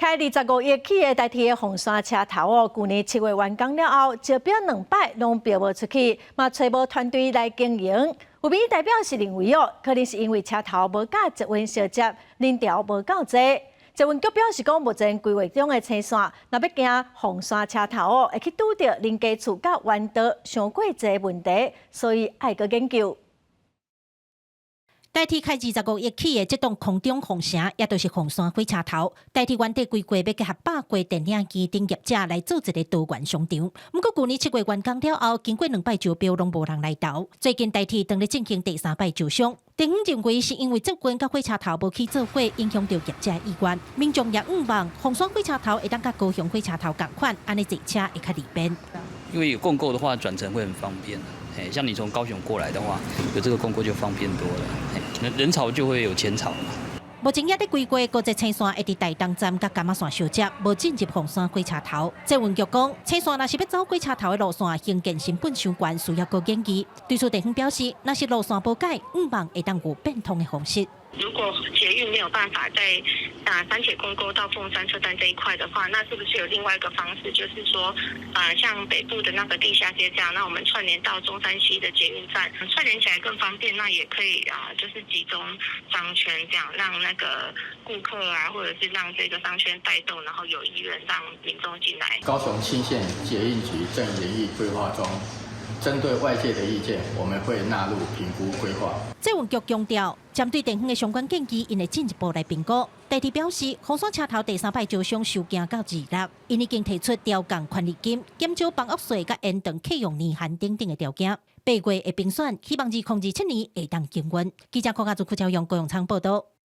开25亿起的台铁的红山车头哦，去年7月完工了后，招标2摆拢标无出去，嘛找无团队来经营。有民意代表是认为哦，可能是因为车头无甲捷运相接，人潮无够多。捷运局表示讲，目前规划中的车线，若要行红山车头哦，会去拄到林家厝甲弯道上过侪问题，所以爱搁研究。 台铁开25亿起的这栋空中红城，也就是红山火车头。台铁原地规划要结合百过电影机等业者来做一个多元商场。不过去年7月完工了后，经过2摆招标，拢无人来投。最近台铁当咧进行第3摆招商，地方认为是因为捷运甲火车头无去做伙，影响到业者意愿。民众也希望红山火车头会当甲高雄火车头同款，安尼坐车会较利便。因为有共购的话，转乘会很方便。 像你从高雄过来的话，有这个共购就方便多了。人潮就会有钱潮嘛。目前也在规划高捷车线会伫台东站甲柑仔线相接，无进入红山火车头。捷运局讲，车线若是要走火车头的路线，行建成本伤悬，需要高研究。对此地方表示，若是路线无改，希望会当有变通的方式。 如果捷运没有办法在三铁公沟到凤山车站这一块的话，那是不是有另外一个方式，就是说，像北部的那个地下街这样，那我们串联到中山西的捷运站，串联起来更方便，那也可以就是集中商圈这样，让那个顾客或者是让这个商圈带动，然后有意愿让民众进来。高雄新县捷运局正研议规划中。 针对外界的意见，我们会纳入评估规划。捷运局强调，针对地方的相关建议，因会进一步来评估。台铁表示，红山车头第3摆招商收件到2月，因已经提出调降权利金、减少房屋税、甲延长启用年限等等的条件。8月会评选，希望2027年会当经营。记者柯家族副朝阳高永昌报道。